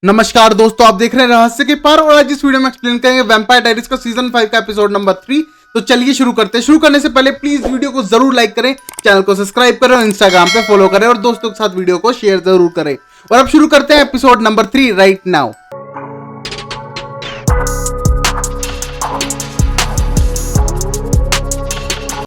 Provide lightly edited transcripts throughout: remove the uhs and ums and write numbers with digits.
नमस्कार दोस्तों, आप देख रहे हैं रहस्य के पार और आज इस वीडियो में एक्सप्लेन करेंगे वैम्पायर डायरीज का सीजन 5 का एपिसोड नंबर 3। तो चलिए शुरू करते हैं। शुरू करने से पहले प्लीज वीडियो को जरूर लाइक करें, चैनल को सब्सक्राइब करें और इंस्टाग्राम पे फॉलो करें और दोस्तों के साथ वीडियो को शेयर जरूर करें। और अब शुरू करते हैं एपिसोड नंबर 3 राइट नाउ।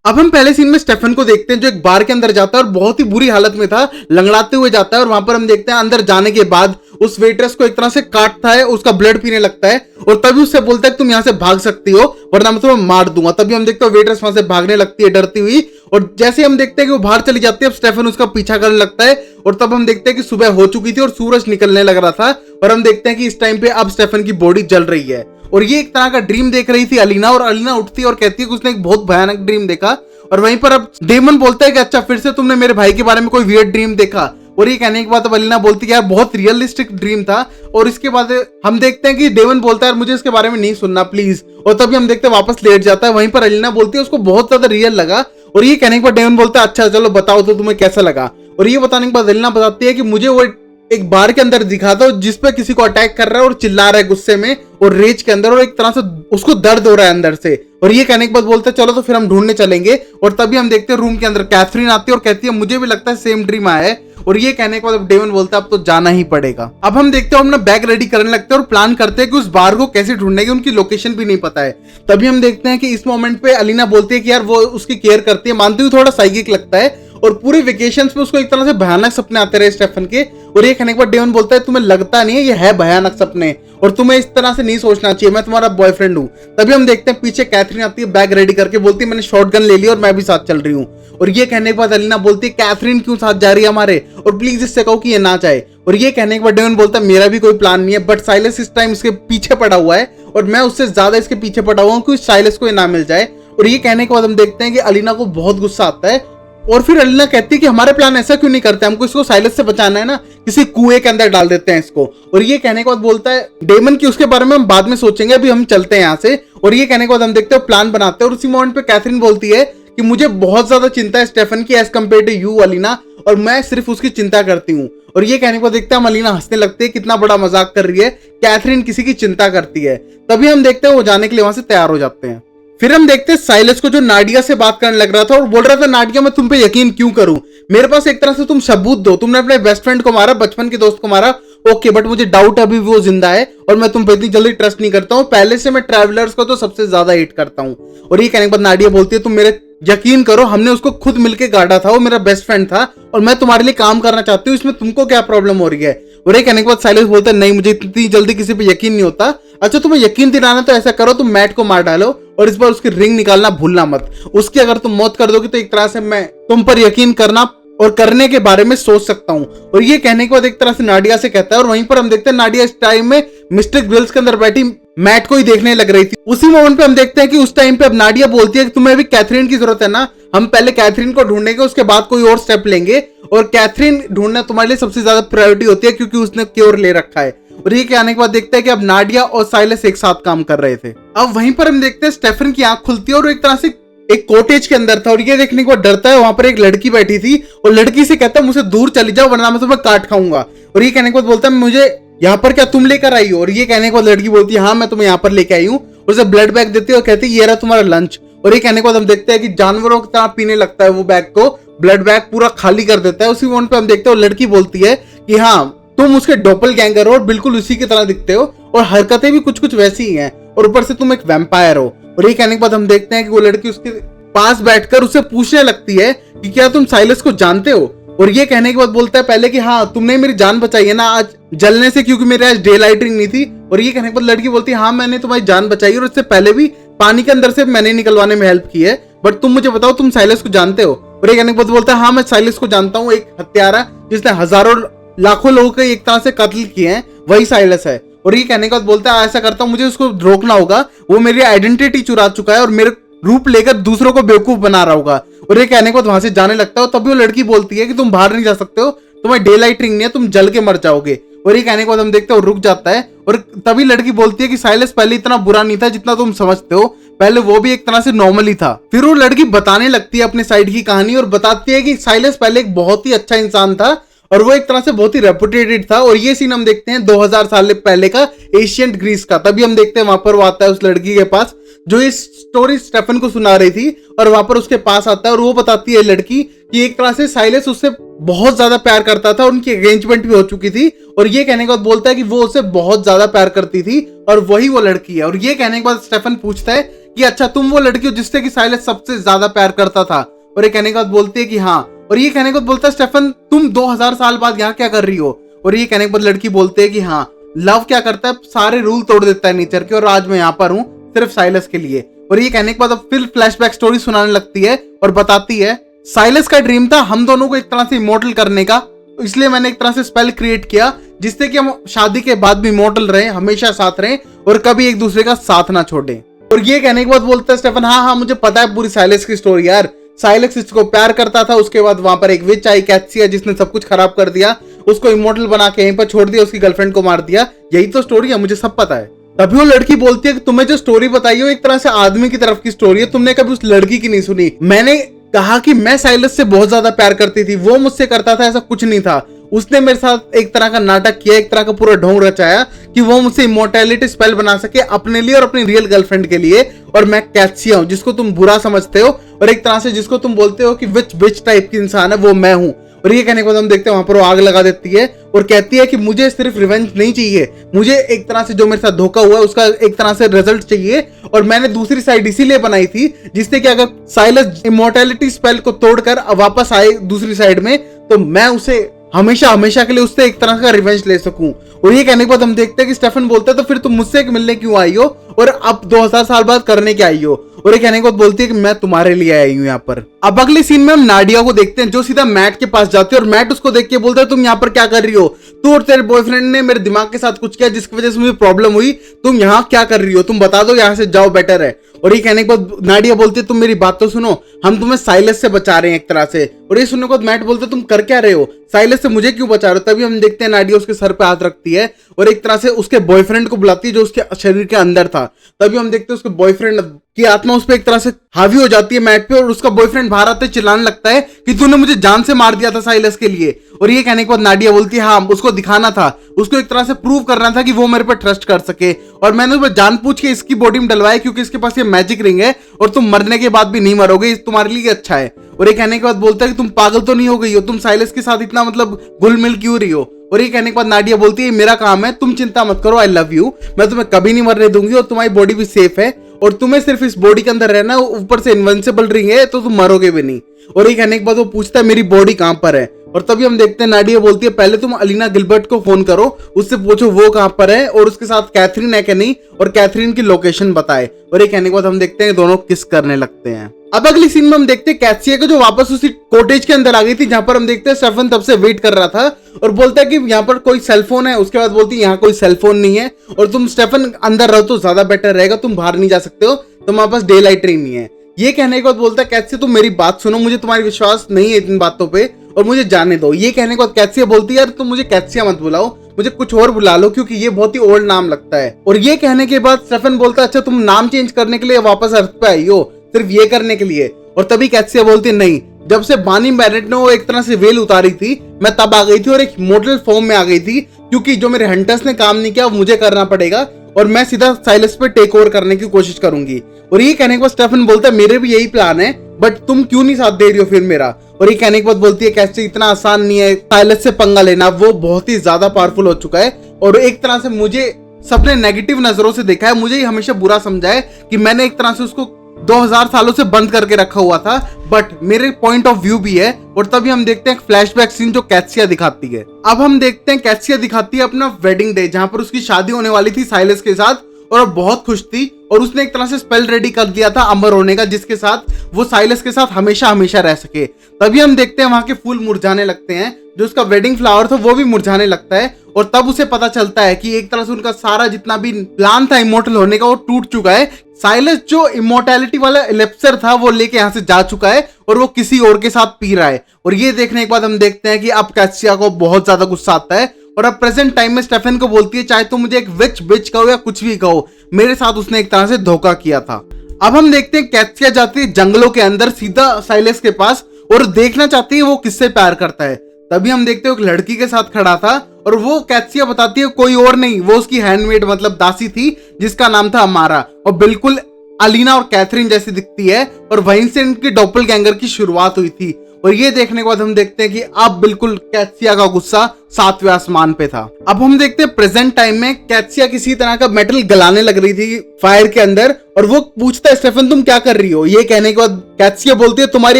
अब हम पहले सीन में स्टेफन को देखते हैं जो एक बार के अंदर जाता है और बहुत ही बुरी हालत में था, लंगड़ाते हुए जाता है और वहां पर हम देखते हैं अंदर जाने के बाद उस वेट्रेस को एक तरह से काटता है, उसका ब्लड पीने लगता है और तभी उससे बोलता है कि तुम यहां से भाग सकती हो वरना मैं तुम्हें मार दूंगा। तभी हम देखते हैं वेट्रेस वहां से भागने लगती है डरती हुई और जैसे हम देखते हैं कि वो बाहर चली जाती है, अब स्टेफन उसका पीछा करने लगता है और तब हम देखते हैं कि सुबह हो चुकी थी और सूरज निकलने लग रहा था और हम देखते हैं कि इस टाइम पे अब स्टेफन की बॉडी जल रही है और ये एक तरह का ड्रीम देख रही थी अलीना। और अलीना उठती है और कहती है कि उसने एक बहुत भयानक ड्रीम देखा और वहीं पर अब डेमन बोलता है कि अच्छा फिर से तुमने मेरे भाई के बारे में कोई वियर्ड ड्रीम देखा। और ये कहने के बाद अब अलीना बोलती है यार बहुत रियलिस्टिक ड्रीम था। और इसके बाद हम देखते हैं कि डेमन बोलता है मुझे इसके बारे में नहीं सुनना प्लीज, और तभी हम देखते हैं वापस लेट जाता है। वहीं पर अलीना बोलती है उसको बहुत ज्यादा रियल लगा और ये कहने के बाद डेमन बोलता है अच्छा चलो बताओ तो तुम्हें कैसा लगा। और ये बताने के बाद अलीना बताती है कि मुझे वो एक बार के अंदर दिखा दो जिसपे किसी को अटैक कर रहा है और चिल्ला रहा है गुस्से में और रेज के अंदर और एक तरह से उसको दर्द हो रहा है अंदर से। और ये कहने के बाद बोलते हैं चलो तो फिर हम ढूंढने चलेंगे। और तभी हम देखते हैं रूम के अंदर कैथरीन आती है और कहती है मुझे भी लगता है सेम ड्रीम आया है। और ये कहने के बाद डेमन बोलता है अब तो जाना ही पड़ेगा। अब हम देखते हैं हम अपना बैग रेडी करने लगते हैं और प्लान करते हैं कि उस बार को कैसे ढूंढेंगे, उनकी लोकेशन भी नहीं पता है। तभी हम देखते हैं कि इस मोमेंट पे अलीना बोलती है कि यार वो उसकी केयर करती है, मानती हुई थोड़ा साइकिक लगता है और पूरी वेकेशंस में उसको एक तरह से भयानक सपने आते रहे स्टेफन के। और ये कहने के बाद डेमन बोलता है तुम्हें लगता नहीं है ये है भयानक सपने और तुम्हें इस तरह से नहीं सोचना चाहिए, मैं तुम्हारा बॉयफ्रेंड हूं। तभी हम देखते हैं पीछे कैथरीन आती है बैग रेडी करके, बोलती है मैंने शॉटगन ले लिया और मैं भी साथ चल रही हूँ। और ये कहने के बाद अलीना बोलती है कैथरीन क्यों साथ जा रही है हमारे, और प्लीज इससे कहो कि ये ना जाए। और ये कहने के बाद डेमन बोलता है मेरा भी कोई प्लान नहीं है, बट साइलस इस टाइम इसके पीछे पड़ा हुआ है और मैं उससे ज्यादा इसके पीछे पड़ा हुआ हूँ कि साइलस को ये ना मिल जाए। और ये कहने के बाद हम देखते हैं कि अलीना को बहुत गुस्सा आता है और फिर अलीना कहती है कि हमारे प्लान ऐसा क्यों नहीं करते, हमको इसको साइलस से बचाना है ना, किसी कुएं के अंदर डाल देते हैं इसको। और ये कहने के बाद बोलता है डेमन की उसके बारे में हम बाद में सोचेंगे, अभी हम चलते हैं यहाँ से। और ये कहने के बाद हम देखते हैं प्लान बनाते हैं और उसी मोमेंट पे कैथरीन बोलती है कि मुझे बहुत ज्यादा चिंता है स्टेफन की age compare to you Alina, और मैं सिर्फ उसकी चिंता करती हूँ। और ये कहने के बाद देखते हैं हम अलीना हंसने लगते हैं, कितना बड़ा मजाक कर रही है, कैथरीन किसी की चिंता करती है। तभी हम देखते हैं वो जाने के लिए वहां से तैयार हो जाते हैं। फिर हम देखते हैं साइलस को जो नाडिया से बात करने लग रहा था और बोल रहा था नाडिया मैं तुम पे यकीन क्यों करूं, मेरे पास एक तरह से तुम सबूत दो, तुमने अपने बेस्ट फ्रेंड को मारा, बचपन के दोस्त को मारा, ओके बट मुझे डाउट अभी वो जिंदा है और मैं तुम पे इतनी जल्दी ट्रस्ट नहीं करता हूं, पहले से मैं ट्रैवलर्स को तो सबसे ज्यादा हेट करता हूं। और ये कहने के बाद नाडिया बोलती है तुम मेरे यकीन करो, हमने उसको खुद मिलके गाड़ा था, वो मेरा बेस्ट फ्रेंड था और मैं तुम्हारे लिए काम करना चाहती हूँ, इसमें तुमको क्या प्रॉब्लम हो रही है। और ये कहने के बाद साइलस बोलता है नहीं मुझे इतनी जल्दी किसी पे यकीन नहीं होता। अच्छा तुम्हें यकीन दिलाना तो ऐसा करो, तुम मैट को मार डालो और इस बार उसकी रिंग निकालना भूलना मत, उसकी अगर तुम मौत कर दोगे तो एक तरह से मैं तुम पर यकीन करना और करने के बारे में सोच सकता हूं। और ये कहने के बाद एक तरह से नाडिया से कहता है और वहीं पर हम देखते हैं नाडिया इस टाइम में मिस्टर ग्रिल्स के अंदर बैठी मैट को ही देखने लग रही थी। उसी मोमेंट पे हम देखते हैं कि उस टाइम पे अब नाडिया बोलती है कि तुम्हें अभी कैथरीन की जरूरत है ना, हम पहले कैथरीन को ढूंढेंगे उसके बाद कोई और स्टेप लेंगे, और कैथरीन ढूंढना तुम्हारे लिए सबसे ज्यादा प्रायोरिटी होती है क्योंकि उसने क्योर ले रखा है। और ये कहने के बाद देखते हैं कि अब नाडिया और साइलस एक साथ काम कर रहे थे। अब वहीं पर हम देखते हैं स्टेफन की आंख खुलती है और एक तरह से एक कॉटेज के अंदर था और ये देखने के बाद डरता है, वहां पर एक लड़की बैठी थी और लड़की से कहता है मुझसे दूर चली जाओ वरना मैं तुम्हें काट खाऊंगा। और ये कहने के बाद बोलता है मुझे यहाँ पर क्या तुम लेकर आई हो। और ये कहने के बाद लड़की बोलती है हाँ मैं तुम्हें यहाँ पर लेके आई हूँ, उसे ब्लड बैग देती है और कहती है ये रहा तुम्हारा लंच। और ये कहने के बाद हम देखते हैं कि जानवरों की तरह पीने लगता है वो बैग को, ब्लड बैग पूरा खाली कर देता है। उसी मोमेंट पे हम देखते हैं लड़की बोलती है कि हाँ तुम उसके डॉपलगैंगर हो और बिल्कुल उसी की तरह दिखते हो और हरकतें भी कुछ कुछ वैसी ही हैं और ऊपर से तुम एक वैम्पायर हो। और ये कहने के बाद हम देखते हैं कि वो लड़की उसके पास बैठकर उससे पूछने लगती है कि क्या तुम साइलस को जानते हो। और ये कहने के बाद बोलता है पहले कि हाँ तुमने मेरी जान बचाई है ना आज जलने से, क्योंकि मेरे आज डे लाइटिंग नहीं थी। और ये कहने के बाद लड़की बोलती है हाँ मैंने तुम्हारी जान बचाई और इससे पहले भी पानी के अंदर से मैंने निकलवाने में हेल्प की है, बट तुम मुझे बताओ तुम साइलस को जानते हो। और ये कहने के बाद बोलता है हाँ मैं साइलस को जानता हूँ, एक हत्यारा जिसने हजारों लाखों लोगों के एक तरह से कत्ल किए हैं वही साइलस है। और ये कहने के बाद बोलता है ऐसा करता हूँ मुझे उसको रोकना होगा, वो मेरी आइडेंटिटी चुरा चुका है और मेरे रूप लेकर दूसरों को बेवकूफ बना रहा होगा। और ये कहने के बाद वहां से जाने लगता है और तभी वो लड़की बोलती है कि तुम बाहर नहीं जा सकते हो, तुम्हें डे लाइट रिंग नहीं है, तुम जल के मर जाओगे। और ये कहने के बाद हम देखते हैं रुक जाता है और तभी लड़की बोलती है कि साइलस पहले इतना बुरा नहीं था जितना तुम समझते हो, पहले वो भी एक तरह से नॉर्मल ही था। फिर वो लड़की बताने लगती है अपने साइड की कहानी और बताती है कि साइलस पहले एक बहुत ही अच्छा इंसान था और वो एक तरह से बहुत ही रेपुटेटेड था। और ये सीन हम देखते हैं 2000 साल पहले का एशियंट ग्रीस का। तभी हम देखते हैं वहां पर वो आता है उस लड़की के पास जो इस स्टोरी स्टेफन को सुना रही थी, और वहां पर उसके पास आता है और वो बताती है लड़की कि एक तरह से साइलस उससे बहुत ज्यादा प्यार करता था, उनकी एंगेजमेंट भी हो चुकी थी। और ये कहने के बाद बोलता है कि वो उससे बहुत ज्यादा प्यार करती थी और वही वो लड़की है। और ये कहने के बाद स्टेफन पूछता है कि अच्छा तुम वो लड़की हो जिससे कि साइलस सबसे ज्यादा प्यार करता था? और ये कहने के बाद बोलती है कि हाँ। और ये कहने के बाद बोलता है स्टेफन तुम 2000 साल बाद यहाँ क्या कर रही हो? और ये कहने के बाद लड़की बोलती है कि हाँ, लव क्या करता है, सारे रूल तोड़ देता है नेचर के, और आज मैं यहाँ पर हूँ सिर्फ साइलस के लिए। और ये कहने के बाद अब फिर फ्लैशबैक स्टोरी सुनाने लगती है और बताती है साइलस का ड्रीम था हम दोनों को एक तरह से इमोर्टल करने का, इसलिए मैंने एक तरह से स्पेल क्रिएट किया जिससे कि हम शादी के बाद भी इमोर्टल रहे, हमेशा साथ रहें और कभी एक दूसरे का साथ ना छोड़ें। और ये कहने के बाद बोलता है स्टेफन हाँ हाँ मुझे पता है पूरी साइलस की स्टोरी यार। साइलस इसको प्यार करता था, उसके बाद वहां पर एक विच आई कैथसिया जिसने सब कुछ खराब कर दिया, उसको इमोर्टल बना के यहीं पर छोड़ दिया, उसकी गर्लफ्रेंड को मार दिया, यही तो स्टोरी है, मुझे सब पता है। तभी वो लड़की बोलती है कि तुम्हें जो स्टोरी बताई हो एक तरह से आदमी की तरफ की स्टोरी है, तुमने कभी उस लड़की की नहीं सुनी। मैंने कहा कि मैं साइलस से बहुत ज्यादा प्यार करती थी, वो मुझसे करता था, ऐसा कुछ नहीं था। उसने मेरे साथ एक तरह का नाटक किया, एक तरह का पूरा ढोंग रचाया कि वो मुझसे इमोर्टैलिटी स्पेल बना सके अपने लिए और अपनी रियल गर्लफ्रेंड के लिए। और मैं कैथसिया हूं जिसको तुम बुरा समझते हो, और एक तरह से जिसको तुम बोलते हो कि विच टाइप की इंसान है, वो मैं हूं। और ये कहने के बाद हम देखते हैं वहां पर वो आग लगा देती है और कहती है कि मुझे सिर्फ रिवेंज नहीं चाहिए, मुझे एक तरह से जो मेरे साथ धोखा हुआ है उसका एक तरह से रिजल्ट चाहिए। और मैंने दूसरी साइड इसीलिए बनाई थी जिससे कि अगर साइलस इमोर्टैलिटी स्पेल को तोड़कर वापस आए दूसरी साइड में तो मैं उसे हमेशा हमेशा के लिए उससे एक तरह का रिवेंज ले सकूं। और ये कहने के बाद हम देखते हैं कि स्टेफन बोलता है तो फिर तुम मुझसे मिलने क्यों आई हो और अब 2000 साल बाद करने क्या आई हो? और ये कहने के बाद बोलती है कि मैं तुम्हारे लिए आई हूं यहाँ पर। अब अगले सीन में हम नाडिया को देखते हैं जो सीधा मैट के पास जाती है और मैट उसको देख के बोलता है तुम यहाँ पर क्या कर रही हो? तू और तेरे बॉयफ्रेंड ने मेरे दिमाग के साथ कुछ किया जिसकी वजह से मुझे प्रॉब्लम हुई, तुम यहाँ क्या कर रही हो? तुम बता दो, यहाँ से जाओ, बेटर है। और ये कहने के बाद नाडिया बोलती है तुम मेरी बात तो सुनो, हम तुम्हें साइलस से बचा रहे हैं एक तरह से। और ये सुनने के बाद मैट बोलते तुम कर क्या रहे हो? साइलस से मुझे क्यों बचा रहे हो? तभी हम देखते हैं नाडिया उसके सर पे हाथ रखती है और एक तरह से उसके बॉयफ्रेंड को बुलाती है जो उसके शरीर के अंदर था। तभी हम देखते हैं उसके बॉयफ्रेंड की आत्मा उस पर एक तरह से हावी हो जाती है मैट पे, और उसका बॉयफ्रेंड बाहर आते चिल्लाने लगता है कि तूने मुझे जान से मार दिया था साइलस के लिए। और ये कहने के बाद नाडिया बोलती है हाँ, उसको दिखाना था, उसको एक तरह से प्रूव करना था कि वो मेरे पर ट्रस्ट कर सके, और मैंने उसमें जानबूझ के इसकी बॉडी में डलवाया क्योंकि इसके पास ये मैजिक रिंग है और तुम मरने के बाद भी नहीं मरोगे, तुम्हारे लिए अच्छा है। और ये कहने के बाद बोलता है कि तुम पागल तो नहीं हो गई हो, तुम साइलस के साथ इतना मतलब घुल मिल क्यों रही हो? और ये कहने के बाद नाडिया बोलती है मेरा काम है, तुम चिंता मत करो, आई लव यू, मैं तुम्हें कभी नहीं मरने दूंगी और तुम्हारी बॉडी भी सेफ है और तुम्हें सिर्फ इस बॉडी के अंदर रहना, ऊपर से इनविंसिबल रिंग है तो तुम मरोगे भी नहीं। और ये कहने के बाद वो पूछता है मेरी बॉडी कहां पर है? और तभी हम देखते हैं नाडिया बोलती है पहले तुम अलीना गिलबर्ट को फोन करो, उससे पूछो वो कहां पर है और उसके साथ कैथरीन है कि नहीं, और कैथरीन की लोकेशन बताए। और ये कहने के बाद हम देखते हैं दोनों किस करने लगते हैं। अब अगली सीन में हम देखते हैं कैथसिया को जो वापस उसी कॉटेज के अंदर आ गई थी जहां पर हम देखते हैं स्टेफन तब से वेट कर रहा था और बोलता है कि यहाँ पर कोई सेलफोन है। उसके बाद बोलती है यहाँ कोई सेलफोन नहीं है और तुम स्टेफन अंदर रहो तो ज्यादा बेटर रहेगा, तुम बाहर नहीं जा सकते हो, तुम्हारे पास डे लाइट नहीं है। ये कहने के बाद बोलता है कैथसिया तुम मेरी बात सुनो, मुझे तुम्हारी विश्वास नहीं है इन बातों पे और मुझे जाने दो। ये कहने के बाद कैथसिया बोलती है यार तुम मुझे कैथसिया मत बुलाओ, मुझे कुछ और बुला लो क्योंकि ये बहुत ही ओल्ड नाम लगता है। और ये कहने के बाद स्टेफन बोलता है अच्छा तुम नाम चेंज करने के लिए वापस अर्थ पे आई हो, सिर्फ ये करने के लिए? और तभी कैथसिया बोलती है नहीं, जब से बानी बैनेट ने वो एक तरह से वेल उतारी थी मैं तब आ गई थी और एक मॉडल फॉर्म में आ गई थी क्योंकि जो मेरे हंटर्स ने काम नहीं किया वो मुझे करना पड़ेगा और मैं सीधा साइलस पे टेक ओवर करने की कोशिश करूंगी। और ये कहने के बाद स्टेफन बोलता है मेरे भी यही प्लान है, बट तुम क्यों नहीं साथ दे रही हो फिर मेरा? और ये कहने के बाद बोलती है कैसे इतना आसान नहीं है साइलस से पंगा लेना, वो बहुत ही ज्यादा पावरफुल हो चुका है और एक तरह से मुझे सबने नेगेटिव नजरों से देखा है, मुझे ही हमेशा बुरा समझा है कि मैंने एक तरह से उसको 2000 सालों से बंद करके रखा हुआ था, बट मेरे पॉइंट ऑफ व्यू भी है। और तभी हम देखते हैं फ्लैशबैक सीन जो कैथसिया दिखाती है। अब हम देखते हैं कैथसिया दिखाती है अपना वेडिंग डे जहां पर उसकी शादी होने वाली थी साइलस के साथ और वो बहुत खुश थी और उसने एक तरह से स्पेल रेडी कर दिया था अमर होने का जिसके साथ वो साइलस के साथ हमेशा हमेशा रह सके। तभी हम देखते हैं वहां के फूल मुरझाने लगते हैं, जो उसका वेडिंग फ्लावर था वो भी मुरझाने लगता है और तब उसे पता चलता है कि एक तरह से उनका सारा जितना भी प्लान था इमोर्टल होने का वो टूट चुका है। साइलस जो इमोर्टैलिटी वाला एलिप्सर था वो लेके यहाँ से जा चुका है और वो किसी और के साथ पी रहा है। और ये देखने के बाद हम देखते हैं कि अब कैथसिया को बहुत ज्यादा गुस्सा आता है और अब प्रेजेंट टाइम में स्टेफन को बोलती है चाहे तुम मुझे एक विच बिच कहो या कुछ भी कहो, मेरे साथ उसने एक तरह से धोखा किया था। अब हम देखते हैं कैथसिया जाती है जंगलों के अंदर सीधा साइलस के पास और देखना चाहती है वो किससे प्यार करता है। तभी हम देखते हैं एक लड़की के साथ खड़ा था और वो कैत्सिया बताती है कोई और नहीं, वो उसकी हैंडमेड मतलब दासी थी जिसका नाम था अमारा, और बिल्कुल अलीना और कैथरीन जैसी दिखती है, और वहीं से इनकी डॉपलगैंगर की शुरुआत हुई थी। और ये देखने के बाद हम देखते हैं कि अब बिल्कुल कैत्सिया का गुस्सा 7वें आसमान पे था। अब हम देखते हैं प्रेजेंट टाइम में कैत्सिया किसी तरह का मेटल गलाने लग रही थी फायर के अंदर, और वो पूछता है स्टेफन तुम क्या कर रही हो। ये कहने के बाद कैत्सिया बोलती है तुम्हारी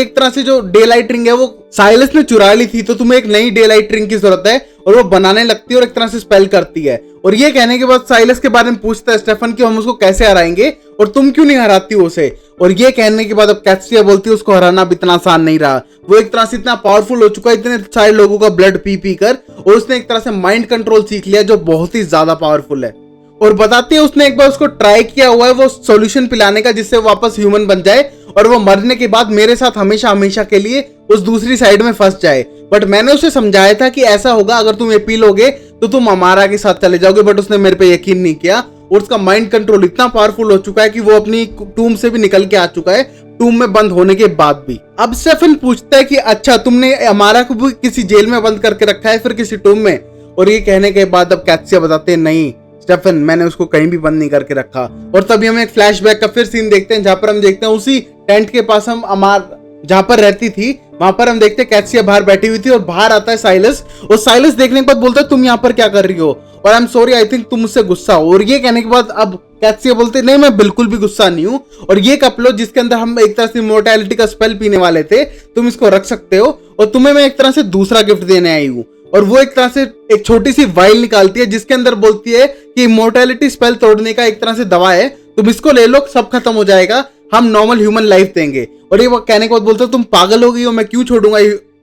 एक तरह से जो डे लाइट रिंग है वो साइलस ने चुरा ली थी, तो तुम्हें एक नई डे लाइट रिंग की जरूरत है, और वो बनाने लगती है और एक तरह से स्पेल करती है। और ये कहने के बाद साइलस के बारे में पूछता है स्टेफन कि हम उसको कैसे हराएंगे और तुम क्यों नहीं हराती हो उसे। और ये कहने के बाद अब कैत्सिया बोलती है उसको हराना भी इतना आसान नहीं रहा, वो एक तरह से इतना पावरफुल हो चुका है इतने सारे लोगों का ब्लड पी पी कर, और उसने एक तरह से माइंड कंट्रोल सीख लिया जो बहुत ही ज्यादा पावरफुल है। और बताती है उसने एक बार उसको ट्राई किया हुआ है वो सॉल्यूशन पिलाने का जिससे वापस ह्यूमन बन जाए और वो मरने के बाद मेरे साथ हमेशा हमेशा के लिए उस दूसरी साइड में फंस जाए। बट मैंने उसे समझाया था कि ऐसा होगा अगर तुम ये पी लोगे तो तुम अमारा के साथ चले जाओगे, बट उसने मेरे पे यकीन नहीं किया, और उसका माइंड कंट्रोल इतना पावरफुल हो चुका है कि वो अपनी टूम से भी निकल के आ चुका है, टूम में बंद होने के बाद भी। अब स्टेफन पूछता है कि अच्छा तुमने अमारा को भी किसी जेल में बंद करके रखा है फिर किसी टूम में। और ये कहने के बाद अब कैत्सिया बताते हैं नहीं स्टेफन मैंने उसको कहीं भी बंद नहीं करके रखा। और तभी हम एक फ्लैशबैक का फिर सीन देखते हैं जहां पर हम देखते हैं उसी टेंट के पास हम अमार जहां पर रहती थी वहां पर हम देखते हैं कैत्सिया बाहर बैठी हुई थी और बाहर आता है साइलस, और साइलस देखने के बाद बोलता है तुम यहाँ पर क्या कर रही हो, और I am sorry I think तुम मुझसे गुस्सा हो। और ये कहने के बाद अब कैत्सिया बोलते नहीं मैं बिल्कुल भी गुस्सा नहीं हूँ, और ये कप लो जिसके अंदर हम एक तरह से इमॉर्टैलिटी का स्पेल पीने वाले थे, तुम इसको रख सकते हो, और तुम्हें मैं एक तरह से दूसरा गिफ्ट देने आई हूँ। और वो एक तरह से एक छोटी सी वाइल निकालती है जिसके अंदर बोलती है कि इमॉर्टैलिटी स्पेल तोड़ने का एक तरह से दवा है, तुम इसको ले लो सब खत्म हो जाएगा, हम नॉर्मल ह्यूमन लाइफ देंगे। और ये वो कहने के बाद बोलते हो तुम पागल हो गई हो, मैं क्यों छोड़ूंगा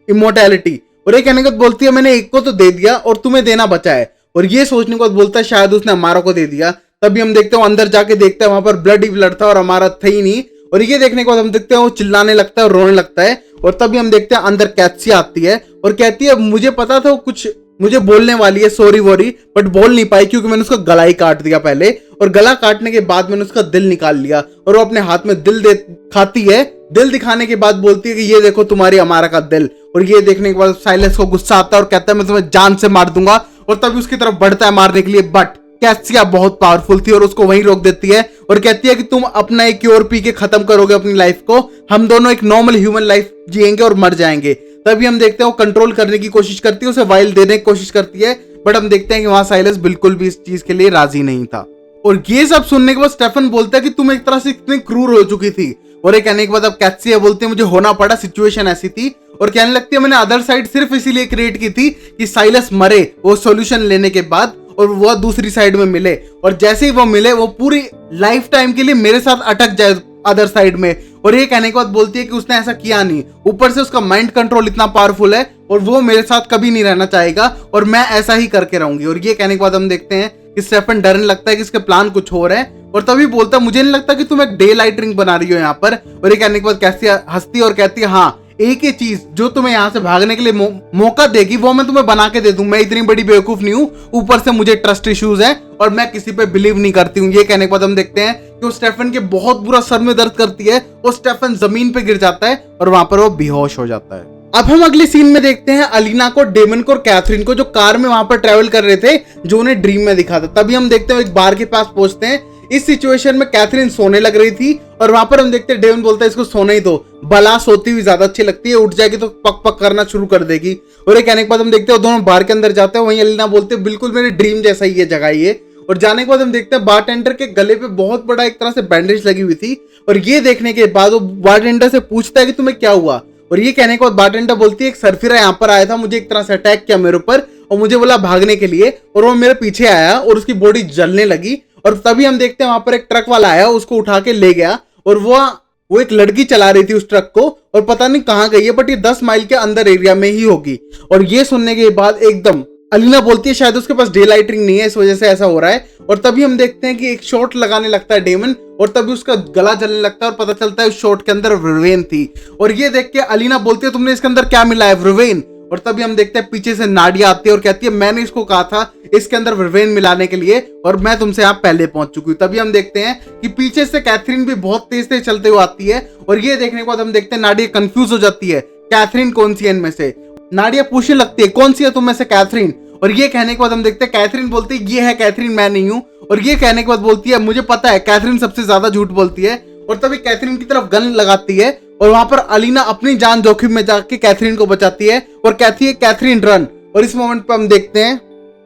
इमॉर्टैलिटी। और ये कहने के बाद बोलती है मैंने एक को तो दे दिया और तुम्हें देना बचा है। और ये सोचने के बाद बोलता है शायद उसने अमारा को दे दिया। तभी हम देखते हैं अंदर जाके देखते हैं वहां पर ब्लड ही ब्लड था और अमारा था ही नहीं। और ये देखने के बाद हम देखते हैं वो चिल्लाने लगता है और रोने लगता है। और तभी हम देखते हैं अंदर कैत्सिया आती है और कहती है मुझे पता था वो कुछ मुझे बोलने वाली है सॉरी वॉरी, बट बोल नहीं पाई क्योंकि मैंने उसका गला ही काट दिया पहले, और गला काटने के बाद मैंने उसका दिल निकाल लिया। और वो अपने हाथ में दिल दे खाती है, दिल दिखाने के बाद बोलती है कि ये देखो तुम्हारी अमारा का दिल। और ये देखने के बाद साइलस को गुस्सा आता है और कहता है मैं तुम्हें जान से मार दूंगा, और तभी उसकी तरफ बढ़ता है मारने के लिए, बट कैत्सिया बहुत पावरफुल थी और उसको वहीं रोक देती है और कहती है कि तुम अपना एक क्योर पी के खत्म करोगे अपनी लाइफ को, हम दोनों एक नॉर्मल ह्यूमन लाइफ जिएंगे और मर जाएंगे। तभी हम देखते हैं वो कंट्रोल करने की कोशिश करती है, उसे वाइल देने की कोशिश करती है, बट हम देखते हैं कि वहां साइलस बिल्कुल भी इस चीज के लिए राजी नहीं था। और ये सब सुनने के बाद स्टेफन बोलता है कि तुम एक तरह से इतनी क्रूर हो चुकी थी। और ये कहने के बाद अब कैत्सिया बोलती है मुझे होना पड़ा, सिचुएशन ऐसी थी, और कहने लगती है मैंने अदर साइड सिर्फ इसीलिए क्रिएट की थी कि साइलस मरे वो सॉल्यूशन लेने के बाद और वो दूसरी साइड में मिले, और जैसे ही वो मिले वो पूरी लाइफ टाइम के लिए मेरे साथ अटक जाए अदर साइड में। और ये कहने के बाद बोलती है कि उसने ऐसा किया नहीं, ऊपर से उसका माइंड कंट्रोल इतना पावरफुल है और वो मेरे साथ कभी नहीं रहना चाहेगा और मैं ऐसा ही करके रहूंगी। और ये कहने के बाद हम देखते हैं कि स्टेफन डरने लगता है कि इसके प्लान कुछ और है, और तभी बोलता है मुझे नहीं लगता कि तुम एक डे लाइट रिंग बना रही हो यहाँ पर। और ये कहने के बाद कैत्सिया हंसती है और कहती है हाँ एक ही चीज जो तुम्हें यहाँ से भागने के लिए मौका देगी वो मैं तुम्हें बना के दे दूं, मैं इतनी बड़ी बेवकूफ नहीं हूँ, ऊपर से मुझे ट्रस्ट इश्यूज है और मैं किसी पे बिलीव नहीं करती हूँ। ये कहने के बाद हम देखते हैं कि वो स्टेफन के बहुत बुरा सर में दर्द करती है, वो स्टेफन जमीन पे गिर जाता है और वहां पर वो बेहोश हो जाता है। अब हम अगले सीन में देखते हैं अलीना को, डेमन को और कैथरीन को जो कार में वहां पर ट्रेवल कर रहे थे जो उन्हें ड्रीम में दिखा था। तभी हम देखते हैं एक बार के पास पहुंचते हैं। इस सिचुएशन में कैथरीन सोने लग रही थी और वहां पर हम देखते हैं डेमन बोलता है इसको सोने ही दो, बला सोती हुई ज्यादा अच्छी लगती है, उठ जाएगी तो पक पक करना शुरू कर देगी। और ये कहने के बाद हम देखते हैं दोनों बार के अंदर जाते हैं, वहीं अलीना बोलते हैं बिल्कुल मेरे ड्रीम जैसा ही ये जगह ये। और जाने के बाद हम देखते हैं बारटेंडर के गले पे बहुत बड़ा एक तरह से बैंडेज लगी हुई थी, और ये देखने के बाद वो बारटेंडर से पूछता है कि तुम्हें क्या हुआ। और ये कहने के बाद बारटेंडर बोलती है एक सरफिरा यहाँ पर आया था, मुझे एक तरह से अटैक किया मेरे ऊपर और मुझे बोला भागने के लिए, और वो मेरे पीछे आया और उसकी बॉडी जलने लगी। और तभी हम देखते हैं वहां पर एक ट्रक वाला आया, उसको उठा के ले गया, और वो एक लड़की चला रही थी उस ट्रक को, और पता नहीं कहाँ गई है, बट ये 10 माइल के अंदर एरिया में ही होगी। और ये सुनने के बाद एकदम अलीना बोलती है शायद उसके पास डे लाइट रिंग नहीं है इस वजह से ऐसा हो रहा है। और तभी हम देखते हैं कि एक शॉट लगाने लगता है डेमन, और तभी उसका गला जलने लगता है और पता चलता है उस शॉट के अंदर रिवेन थी। और ये देख के अलीना बोलती है तुमने इसके अंदर क्या मिला है, रिवेन। और तभी हम देखते हैं पीछे से नाडिया आती है और कहती है मैंने इसको कहा था इसके अंदर रिवेन मिलाने के लिए और मैं तुमसे यहाँ पहले पहुंच चुकी हूँ। तभी हम देखते हैं कि पीछे से कैथरीन भी बहुत तेज तेज चलते हुए आती है, और ये देखने के बाद हम देखते हैं नाडिया कंफ्यूज हो जाती है कैथरीन कौन सी है इनमें से। नाडिया पूछने लगती है कौन सी है तुम में से कैथरीन, और ये कहने के बाद हम देखते हैं कैथरीन बोलती है ये है कैथरीन, मैं नहीं हूं। और ये कहने के बाद बोलती है मुझे पता है कैथरीन सबसे ज्यादा झूठ बोलती है। और तभी कैथरीन की तरफ गन लगाती है और वहां पर अलीना अपनी जान जोखिम में जाके कैथरीन को बचाती है और कहती है कैथरीन रन। और इस मोमेंट पर हम देखते हैं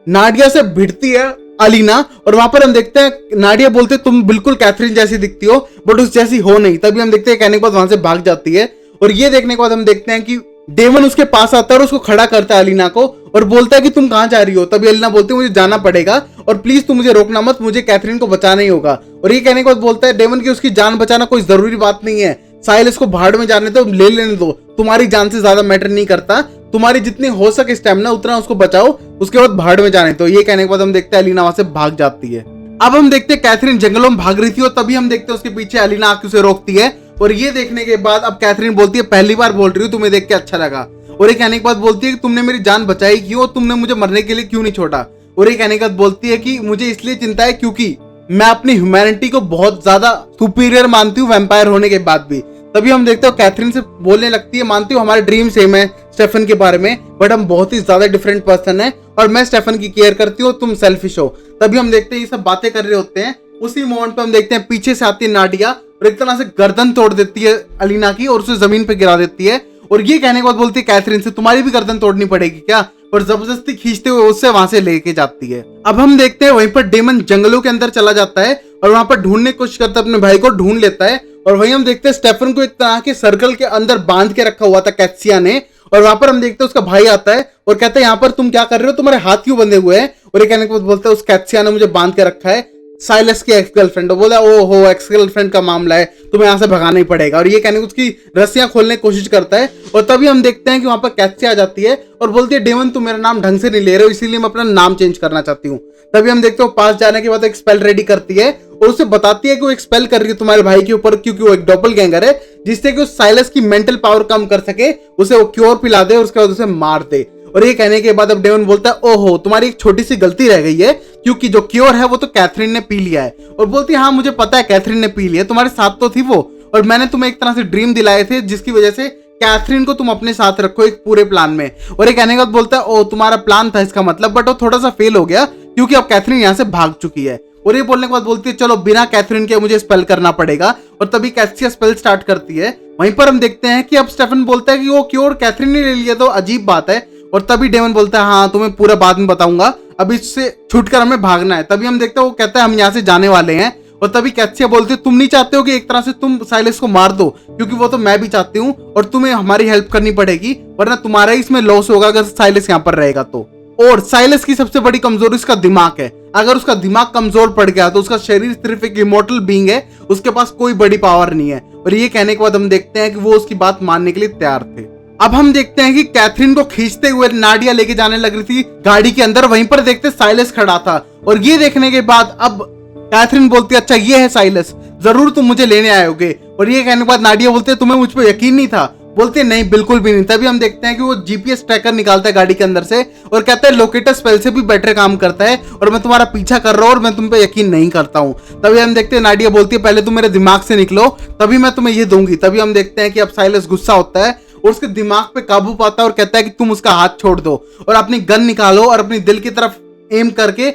नाडिया से भिड़ती है अलीना, और वहां पर हम देखते हैं नाडिया बोलते हैं तुम बिल्कुल कैथरीन जैसी दिखती हो बट उस जैसी हो नहीं। तभी हम देखते हैं कहने के बाद वहां से भाग जाती है। और ये देखने के बाद हम देखते हैं कि डेमन उसके पास आता है और उसको खड़ा करता है अलीना को और बोलता है कि तुम कहां जा रही हो। तभी अलीना बोलती है मुझे जाना पड़ेगा और प्लीज तुम मुझे रोकना मत, मुझे कैथरीन को बचाना ही होगा। और ये कहने के बाद बोलता है डेमन की उसकी जान बचाना कोई जरूरी बात नहीं है, साइलस को भाड़ में जाने दो, ले लेने दो, तुम्हारी जान से ज्यादा मैटर नहीं करता, तुम्हारी जितनी हो सके स्टेमिना उतना उसको बचाओ, उसके बाद भाड़ में जाने दो। ये कहने के बाद हम देखते हैं अलीना वहां से भाग जाती है। अब हम देखते हैं कैथरीन जंगलों में भाग रही थी और तभी हम देखते हैं उसके पीछे अलीना आके उसे रोकती है। और ये देखने के बाद अब कैथरीन बोलती है पहली बार बोल रही हूँ, तुम्हें देख के अच्छा लगा। और ये कहने के बाद बोलती है कि तुमने मेरी जान बचाई क्यों, तुमने मुझे मरने के लिए क्यों नहीं छोड़ा। और ये कहने के बाद बोलती है कि मुझे इसलिए चिंता है क्योंकि मैं अपनी ह्यूमैनिटी को बहुत ज्यादा सुपीरियर मानती हूँ वैम्पायर होने के बाद भी। तभी हम देखते हो कैथरीन से बोलने लगती है मानती हूँ हमारे ड्रीम सेम है स्टेफन के बारे में, बट हम बहुत ही ज्यादा डिफरेंट पर्सन है और मैं स्टेफन की केयर करती हूँ, तुम सेल्फिश हो। तभी हम देखते हैं ये सब बातें कर रहे होते हैं। उसी मोमेंट पे हम देखते हैं पीछे से आती है नाडिया और एक तरह से गर्दन तोड़ देती है अलीना की और उसे जमीन पे गिरा देती है। और ये कहने के बाद बोलती है कैथरीन से तुम्हारी भी गर्दन तोड़नी पड़ेगी क्या, और जबरदस्ती खींचते हुए उससे वहां से लेके जाती है। अब हम देखते हैं वहीं पर डेमन जंगलों के अंदर चला जाता है और वहां पर ढूंढने की कोशिश करता है, अपने भाई को ढूंढ लेता है। और वहीं हम देखते हैं स्टेफन को एक तरह के सर्कल के अंदर बांध के रखा हुआ था कैथसिया ने। और वहां पर हम देखते हैं उसका भाई आता है और कहता है यहाँ पर तुम क्या कर रहे हो, तुम्हारे हाथ क्यों बंधे हुए हैं। और ये कहने के बाद बोलता है उस कैथसिया ने मुझे बांध के रखा है, साइलस की एक्स गर्लफ्रेंड। बोला ओ हो एक्स गर्लफ्रेंड का मामला है, तुम्हें यहाँ से भगाना ही पड़ेगा। और ये कहने को उसकी रस्सियां खोलने की कोशिश करता है। और तभी हम देखते हैं कि वहां पर कैथसिया आ जाती है और बोलती है डेमन तुम मेरा नाम ढंग से नहीं ले रहे हो, इसीलिए मैं अपना नाम चेंज करना चाहती हूँ। तभी हम देखते हो पास जाने के बाद एक स्पेल रेडी करती है और उसे बताती है कि वो एक स्पेल कर रही है तुम्हारे भाई के ऊपर, क्योंकि वो एक डॉपलगैंगर है, जिससे कि उस साइलस की मेंटल पावर कम कर सके, उसे वो क्योर पिला दे और उसके बाद उसे मार दे। और ये कहने के बाद अब डेमन बोलता है ओहो तुम्हारी एक छोटी सी गलती रह गई है, क्योंकि जो क्योर है वो तो कैथरीन ने पी लिया है। और बोलती है हाँ मुझे पता है कैथरीन ने पी लिया, तुम्हारे साथ तो थी वो, और मैंने तुम्हें एक तरह से ड्रीम दिलाए थे जिसकी वजह से कैथरीन को तुम अपने साथ रखो एक पूरे प्लान में। और ये कहने के बाद बोलता है ओ तुम्हारा प्लान था इसका मतलब, बट वो थोड़ा सा फेल हो गया क्योंकि अब कैथरीन यहाँ से भाग चुकी है। और ये बोलने के बाद बोलती है चलो बिना कैथरीन के मुझे स्पेल करना पड़ेगा। और तभी कैथसिया स्पेल स्टार्ट करती है। वहीं पर हम देखते हैं कि अब स्टेफन बोलता है कि वो क्योर कैथरीन ने ले लिया, तो अजीब बात है। और तभी डेमन बोलता है हाँ तुम्हें पूरा बाद में बताऊंगा, अभी इससे छूटकर हमें भागना है। तभी हम देखते हैं वो कहता है हम यहाँ से जाने वाले हैं। और तभी कैथसिया बोलती है तुम नहीं चाहते हो कि एक तरह से तुम साइलस को मार दो, क्योंकि वो तो मैं भी चाहती हूँ और तुम्हें हमारी हेल्प करनी पड़ेगी, वरना तुम्हारा ही इसमें लॉस होगा अगर साइलस यहाँ पर रहेगा तो। और साइलस की सबसे बड़ी कमजोरी उसका दिमाग है, अगर उसका दिमाग कमजोर पड़ गया तो उसका शरीर सिर्फ एक इमोर्टल बीइंग है, उसके पास कोई बड़ी पावर नहीं है। और ये कहने के बाद हम देखते हैं कि वो उसकी बात मानने के लिए तैयार थे। अब हम देखते हैं कि कैथरीन को खींचते हुए नाडिया लेके जाने लग रही थी गाड़ी के अंदर, वहीं पर देखते साइलस खड़ा था। और ये देखने के बाद अब कैथरीन बोलती है अच्छा ये है साइलस, जरूर तुम मुझे लेने आयोगे। और ये कहने के बाद नाडिया बोलते है तुम्हें मुझ पर यकीन नहीं था, बोलते नहीं बिल्कुल भी नहीं। तभी हम देखते हैं कि वो जीपीएस ट्रैकर निकालता है गाड़ी के अंदर से और कहता है लोकेटर स्पेल से भी बेटर काम करता है और मैं तुम्हारा पीछा कर रहा हूँ और मैं तुम पे यकीन नहीं करता हूँ। तभी हम देखते हैं नाडिया बोलती है पहले तुम मेरे दिमाग से निकलो तभी मैं तुम्हें ये दूंगी। तभी हम देखते हैं कि अब साइलस गुस्सा होता है और उसके दिमाग पे काबू पाता है और कहता है कि तुम उसका हाथ छोड़ दो और अपनी गन निकालो और अपनी दिल की तरफ एम करके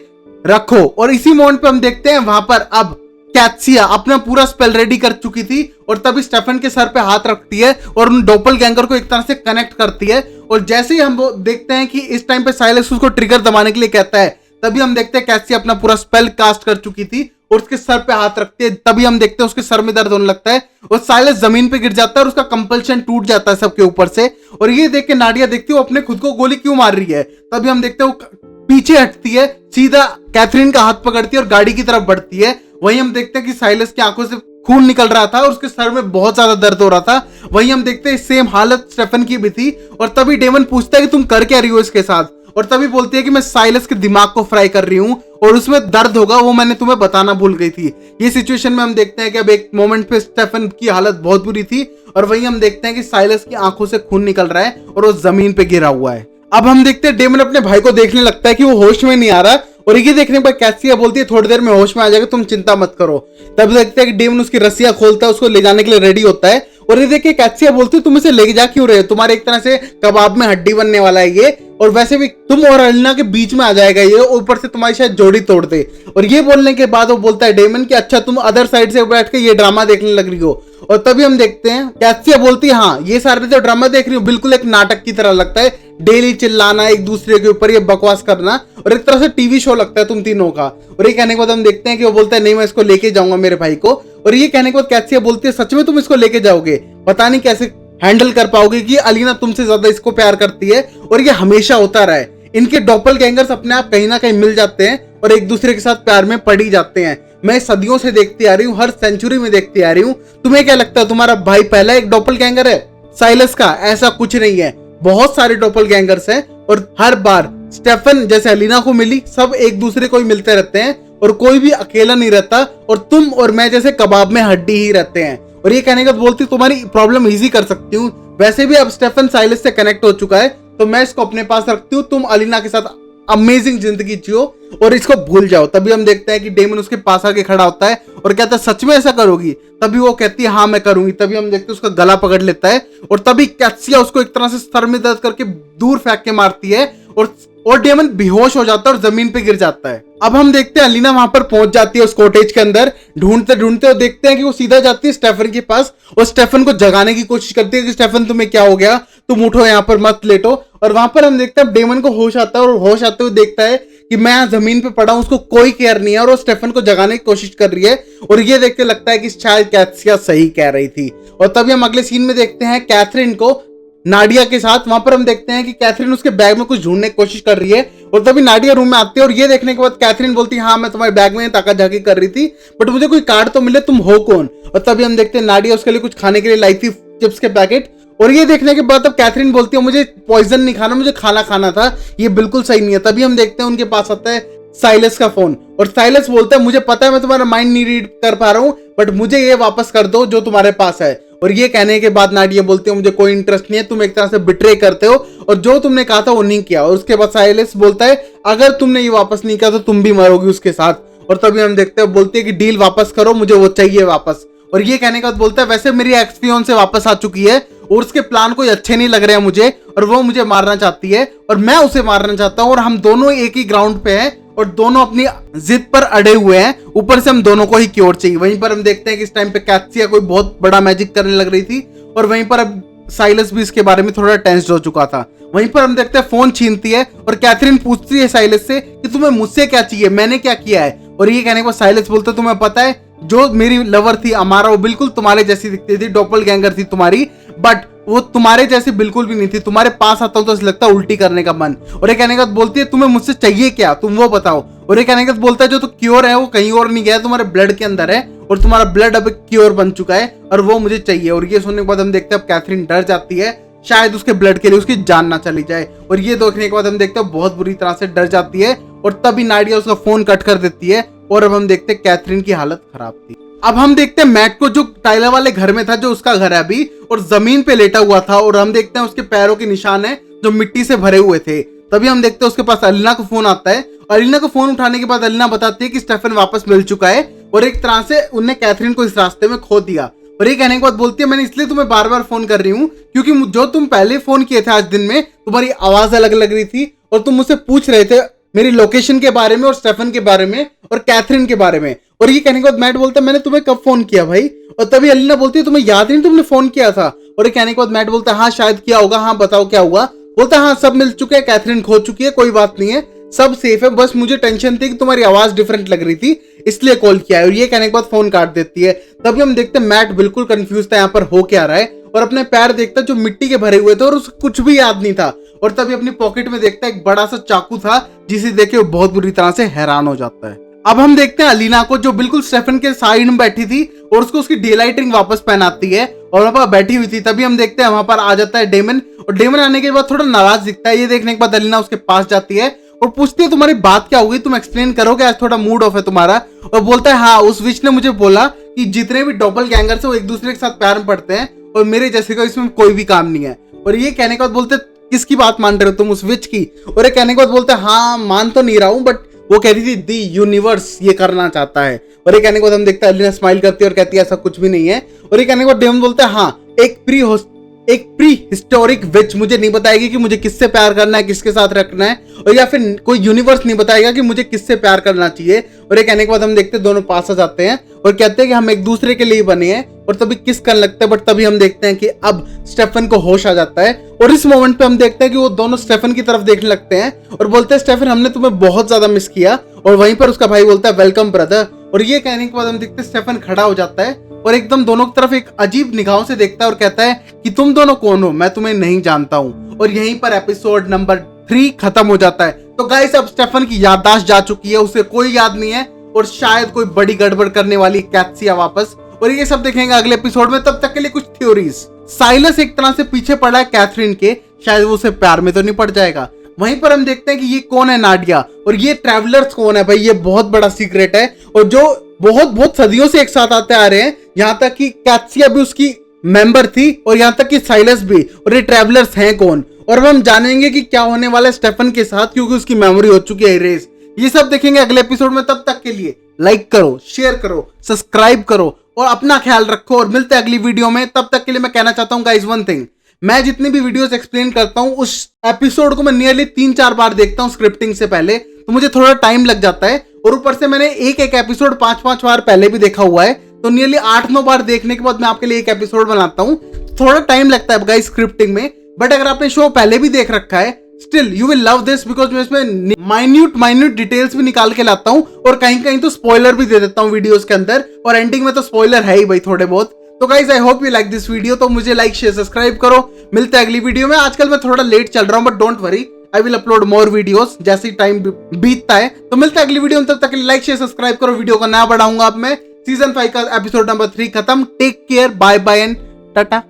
रखो। और इसी मोमेंट पे हम देखते हैं वहां पर अब कैथसिया अपना पूरा स्पेल रेडी कर चुकी थी और तभी स्टेफन के सर पे हाथ रखती है और उन डॉपलगैंगर को एक तरह से कनेक्ट करती है। और जैसे ही हम देखते हैं कि इस टाइम पे साइलस उसको ट्रिगर दबाने के लिए कहता है, तभी हम देखते हैं कैथसिया अपना पूरा स्पेल कास्ट कर चुकी थी और उसके सर पे हाथ रखती है। तभी हम देखते हैं उसके सर में दर्द होने लगता है और साइलस जमीन पे गिर जाता है और उसका कंपल्शन टूट जाता है सबके ऊपर से। और ये देख के नाडिया देखती है वो अपने खुद को गोली क्यों मार रही है। तभी हम देखते हैं वो पीछे हटती है, सीधा कैथरीन का हाथ पकड़ती है और गाड़ी की तरफ बढ़ती है। वहीं हम देखते हैं कि साइलस की आंखों से खून निकल रहा था और उसके सर में बहुत ज्यादा दर्द हो रहा था। वहीं हम देखते हैं सेम हालत स्टेफन की भी थी। और तभी डेमन पूछता है कि तुम कर क्या रही हो इसके साथ, और तभी बोलती है कि मैं साइलस के दिमाग को फ्राई कर रही हूँ और उसमें दर्द होगा वो मैंने तुम्हें बताना भूल गई थी। ये सिचुएशन में हम देखते हैं कि अब एक मोमेंट पे स्टेफन की हालत बहुत बुरी थी और वहीं हम देखते हैं कि साइलस की आंखों से खून निकल रहा है और वो जमीन पे गिरा हुआ है। अब हम देखते हैं डेमन अपने भाई को देखने लगता है कि वो होश में नहीं आ रहा और ये देखने पर कैथसिया बोलती है थोड़ी देर में होश में आ जाएगा, तुम चिंता मत करो। तब देखते हैं कि डेमन उसकी रस्सियां खोलता है, उसको ले जाने के लिए रेडी होता है और ये देखिए कैत्सिया बोलती है तुम इसे लेके जा क्यों रहे हो, तुम्हारे एक तरह से कबाब में हड्डी बनने वाला है ये, और वैसे भी तुम और अलीना के बीच में आ जाएगा ये, ऊपर से तुम्हारी शायद जोड़ी तोड़ दे। और ये बोलने के बाद वो बोलता है डेमन कि अच्छा तुम अदर साइड से बैठ के ये ड्रामा देखने लग रही हो। और तभी हम देखते हैं कैत्सिया बोलती है हाँ ये सारे जो ड्रामा देख रही हो बिल्कुल एक नाटक की तरह लगता है, डेली चिल्लाना एक दूसरे के ऊपर, ये बकवास करना, और एक तरह से टीवी शो लगता है तुम तीनों का। और ये कहने के बाद हम देखते हैं कि वो बोलता है नहीं मैं इसको लेके जाऊंगा मेरे भाई को। और ये कहने के बाद कैत्सिया बोलती है सच में तुम इसको लेके जाओगे, पता नहीं कैसे हैंडल कर पाओगे कि अलीना तुमसे ज्यादा इसको प्यार करती है। और ये हमेशा होता रहा है, इनके डॉपलगैंगर्स अपने आप कहीं ना कहीं मिल जाते हैं और एक दूसरे के साथ प्यार में पड़ ही जाते हैं। मैं सदियों से देखती आ रही हूँ, हर सेंचुरी में देखती आ रही हूँ। तुम्हें क्या लगता है तुम्हारा भाई पहला एक डॉपलगैंगर है साइलस का? ऐसा कुछ नहीं है, बहुत सारे डॉपलगैंगर्स हैं और हर बार स्टेफन जैसे अलीना को मिली सब एक दूसरे को ही मिलते रहते हैं और कोई भी अकेला नहीं रहता, और तुम और मैं जैसे कबाब में हड्डी ही रहते हैं। और ये कहने का बोलती तुम्हारी प्रॉब्लम इजी कर सकती हूँ, वैसे भी अब स्टेफन साइलस से कनेक्ट हो चुका है तो मैं इसको अपने पास रखती हूँ, तुम अलीना के साथ अमेजिंग जिंदगी जियो और इसको भूल जाओ। तभी हम देखते हैं कि डेमन उसके पास आके खड़ा होता है और कहता है सच में ऐसा करोगी? तभी वो कहती है हाँ मैं करूंगी। तभी हम देखते हैं उसका गला पकड़ लेता है और तभी कैत्सिया उसको एक तरह से सर में दर्द करके दूर फेंक के मारती है और डेमन बेहोश हो जाता है और जमीन पे गिर जाता है। अब हम देखते हैं अलीना वहां पर पहुंच जाती है उस कॉटेज के अंदर ढूंढते ढूंढते, और देखते हैं कि वो सीधा जाती है स्टेफन के पास और स्टेफन को जगाने की कोशिश करती है कि स्टेफन तुम्हें क्या हो गया, तुम उठो यहाँ पर मत लेटो। और वहां पर हम देखते हैं डेमन को होश आता है और होश आते हुए देखता है कि मैं यहाँ जमीन पे पड़ा हूँ, उसको कोई केयर नहीं है और वो स्टेफन को जगाने की कोशिश कर रही है। और ये देख के लगता है कि शायद कैत्सिया सही कह रही थी। और तभी हम अगले सीन में देखते हैं कैथरीन को नाडिया के साथ। वहां पर हम देखते हैं कि कैथरीन उसके बैग में कुछ ढूंढने की कोशिश कर रही है और तभी नाडिया रूम में आती है और ये देखने के बाद कैथरीन बोलती है हाँ मैं तुम्हारे बैग में ताका झाकी कर रही थी बट मुझे कोई कार्ड तो मिले, तुम हो कौन? और तभी हम देखते हैं नाडिया उसके लिए कुछ खाने के लिए लाई थी, चिप्स के पैकेट। और ये देखने के बाद अब कैथरीन बोलती है मुझे पॉइजन नहीं खाना, मुझे खाना खाना था, ये बिल्कुल सही नहीं है। तभी हम देखते हैं उनके पास आता है साइलस का फोन और साइलस बोलता है मुझे पता है मैं तुम्हारा माइंड नहीं रीड कर पा रहा हूँ बट मुझे ये वापस कर दो जो तुम्हारे पास है। और ये कहने के बाद नाडिया बोलती है मुझे कोई इंटरेस्ट नहीं है, तुम एक तरह से बिट्रे करते हो और जो तुमने कहा था वो नहीं किया। और उसके बाद साइलस बोलता है अगर तुमने ये वापस नहीं किया तो तुम भी मरोगी उसके साथ। और तभी हम देखते हैं बोलती है कि डील वापस करो, मुझे वो चाहिए वापस। और ये कहने के बाद बोलता है वैसे मेरी एक्स फियोंसे वापस आ चुकी है और उसके प्लान कोई अच्छे नहीं लग रहे हैं मुझे और वो मुझे मारना चाहती है और मैं उसे मारना चाहता हूँ और हम दोनों एक ही ग्राउंड पे हैं और दोनों अपनी जिद पर अड़े हुए हैं, ऊपर से हम दोनों को ही क्योर चाहिए। वहीं पर हम देखते हैं कि इस टाइम पे कैत्सिया कोई बहुत बड़ा मैजिक करने लग रही थी और वहीं पर अब साइलस भी इसके बारे में थोड़ा टेंस्ड हो चुका था। वहीं पर हम देखते हैं फोन छीनती है और कैथरीन पूछती है साइलस से कि तुम्हें मुझसे क्या चाहिए, मैंने क्या किया है? और ये कहने के बाद साइलस बोलते तुम्हें पता है जो मेरी लवर थी अमारा वो बिल्कुल तुम्हारे जैसी दिखती थी, डॉपलगैंगर थी तुम्हारी, बट वो तुम्हारे जैसी बिल्कुल भी नहीं थी, तुम्हारे पास आता हूं तो ऐसा लगता है उल्टी करने का मन। और ये कहने के बाद बोलती है तुम्हें मुझसे चाहिए क्या, तुम वो बताओ। और ये कहने के बाद बोलता है जो तो क्योर है वो कहीं और नहीं गया, तुम्हारे ब्लड के अंदर है और तुम्हारा ब्लड अब क्योर बन चुका है और वो मुझे चाहिए। और ये सुनने के बाद हम देखते हैं अब कैथरीन डर जाती है, शायद उसके ब्लड के लिए उसकी जान ना चली जाए। और ये देखने के बाद हम देखते हैं बहुत बुरी तरह से डर जाती है और तभी नाडिया उसका फोन कट कर देती है और अब हम देखते हैं कैथरीन की हालत खराब थी। अब हम देखते हैं मैट को जो टाइलर वाले घर में था, जो उसका घर है अभी, और जमीन पे लेटा हुआ था और हम देखते हैं उसके पैरों के निशान है जो मिट्टी से भरे हुए थे। तभी हम देखते हैं उसके पास अलीना का फोन आता है। अलीना को फोन उठाने के बाद अलीना बताती है कि स्टेफन वापस मिल चुका है और एक तरह से उनने कैथरीन को इस रास्ते में खो दिया। और ये कहने के बाद बोलती है मैंने इसलिए तुम्हें बार बार फोन कर रही हूँ क्योंकि जो तुम पहले फोन किए थे आज दिन में तुम्हारी आवाज अलग लग रही थी और तुम मुझसे पूछ रहे थे मेरी लोकेशन के बारे में और स्टेफन के बारे में और कैथरीन के बारे में। और ये कहने के बाद मैट बोलता है मैंने तुम्हें कब फोन किया भाई? और तभी अलीना बोलती है तुम्हें याद नहीं तुमने फोन किया था? और ये कहने के बाद मैट बोलता है हाँ शायद किया होगा, हाँ बताओ क्या हुआ? बोलता है हाँ सब मिल चुके हैं, कैथरीन खो चुकी है, कोई बात नहीं है, सब सेफ है, बस मुझे टेंशन थी कि तुम्हारी आवाज डिफरेंट लग रही थी इसलिए कॉल किया है। और ये कहने के बाद फोन काट देती है। तभी हम देखते हैं मैट बिल्कुल कंफ्यूज था यहाँ पर हो क्या रहा है और अपने पैर देखता जो मिट्टी के भरे हुए थे और उसको कुछ भी याद नहीं था। और तभी अपनी पॉकेट में देखता एक बड़ा सा चाकू था जिसे देखे वो बहुत बुरी तरह से हैरान हो जाता है। अब हम देखते हैं अलीना को जो बिल्कुल स्टेफन के साइड में बैठी थी और उसको उसकी डे लाइट रिंग वापस पहनाती है और वहां पर बैठी हुई थी। तभी हम देखते हैं वहां पर आ जाता है डेमन और डेमन आने के बाद थोड़ा नाराज दिखता है। ये देखने के बाद अलीना उसके पास जाती है और पूछती है तुम्हारी बात क्या हुई, तुम एक्सप्लेन करोगे, आज थोड़ा मूड ऑफ है तुम्हारा। और बोलता है हाँ उस विच ने मुझे बोला कि जितने भी डॉपलगैंगर्स है वो एक दूसरे के साथ प्यार में पड़ते हैं और मेरे जैसे का इसमें कोई भी काम नहीं है। और ये कहने के बाद बोलते किसकी बात मान रहे हो तुम, उस विच की? और ये कहने के बाद बोलते हाँ मान तो नहीं रहा हूं बट वो कह रही थी दी यूनिवर्स ये करना चाहता है। और ये कहने के बाद हम देखते हैं अलीना स्माइल करती है और कहती है ऐसा कुछ भी नहीं है। और ये कहने के बाद डेमन बोलता है हाँ एक प्री हिस्टोरिक विच मुझे नहीं बताएगी कि मुझे किससे प्यार करना है, किसके साथ रखना है, और या फिर कोई यूनिवर्स नहीं बताएगा कि मुझे किससे प्यार करना चाहिए। और ये कहने के बाद हम देखते हैं दोनों पास आ जाते हैं और कहते हैं कि हम एक दूसरे के लिए बने हैं, और तभी किस करने लगते हैं। बट तभी हम देखते हैं कि अब स्टेफन को होश आ जाता है, और इस मोमेंट पे हम देखते हैं कि वो दोनों स्टेफन की तरफ देखने लगते हैं और बोलते हैं स्टेफन हमने तुम्हें बहुत ज्यादा मिस किया। और वहीं पर उसका भाई बोलता है वेलकम ब्रदर। और ये कहने के बाद हम देखते हैं स्टेफन खड़ा हो जाता है और एकदम दोनों की तरफ एक अजीब निगाहों से देखता है और कहता है कि तुम दोनों कौन हो, मैं तुम्हें नहीं जानता हूं। और यहीं पर एपिसोड नंबर 3 खत्म हो जाता है। तो गाइस अब स्टेफन की याददाश्त जा चुकी है, उसे कोई याद नहीं है, और शायद कोई बड़ी गड़बड़ करने वाली कैथसिया वापस। और ये सब देखेंगे अगले एपिसोड में। तब तक के लिए कुछ थ्योरीज। साइलस एक तरह से पीछे पड़ा है कैथरीन के, शायद वो उसे प्यार में तो नहीं पड़ जाएगा। वहीं पर हम देखते हैं कि ये कौन है नाडिया, और ये ट्रैवलर्स कौन है भाई, ये बहुत बड़ा सीक्रेट है, और जो बहुत सदियों से एक साथ आते आ रहे हैं। यहाँ तक कि कैथसिया भी उसकी मेंबर थी, और यहाँ तक कि साइलस भी। और ये ट्रैवलर्स हैं कौन, और अब हम जानेंगे कि क्या होने वाला है स्टेफन के साथ, क्योंकि उसकी मेमोरी हो चुकी है इरेज। ये सब देखेंगे अगले एपिसोड में। तब तक के लिए लाइक करो, शेयर करो, सब्सक्राइब करो, और अपना ख्याल रखो, और मिलते हैं अगली वीडियो में। तब तक के लिए मैं कहना चाहता हूँ गाइस वन थिंग, मैं जितनी भी वीडियोस एक्सप्लेन करता हूँ उस एपिसोड को मैं नियरली 3-4 बार देखता हूँ स्क्रिप्टिंग से पहले, तो मुझे थोड़ा टाइम लग जाता है। और ऊपर से मैंने एक एपिसोड 5-5 बार पहले भी देखा हुआ है, तो नियरली 8-9 बार देखने के बाद मैं आपके लिए एक एपिसोड बनाता हूँ। थोड़ा टाइम लगता है गाइस स्क्रिप्टिंग में, बट अगर आपने शो पहले भी देख रखा है still you will love this, because मैं इसमें माइन्यूट डिटेल्स भी निकाल के लाता हूँ, और कहीं कहीं तो स्पॉइलर भी दे देता हूँ वीडियोस के अंदर, और एंडिंग में तो स्पॉइलर है ही भाई थोड़े बहुत। तो guys I hope you like this video, तो मुझे लाइक शेयर सब्सक्राइब करो। मिलते हैं अगली वीडियो में। आजकल मैं थोड़ा लेट चल रहा हूँ, but don't worry, I will upload more videos जैसे टाइम बीतता है। तो मिलते हैं अगली वीडियो में, तब तक के लिए लाइक शेयर सब्सक्राइब करो। वीडियो को नया बढ़ाऊंगा अब मैं। सीजन 5 का एपिसोड नंबर 3 खत्म। Take care, bye bye and Tata.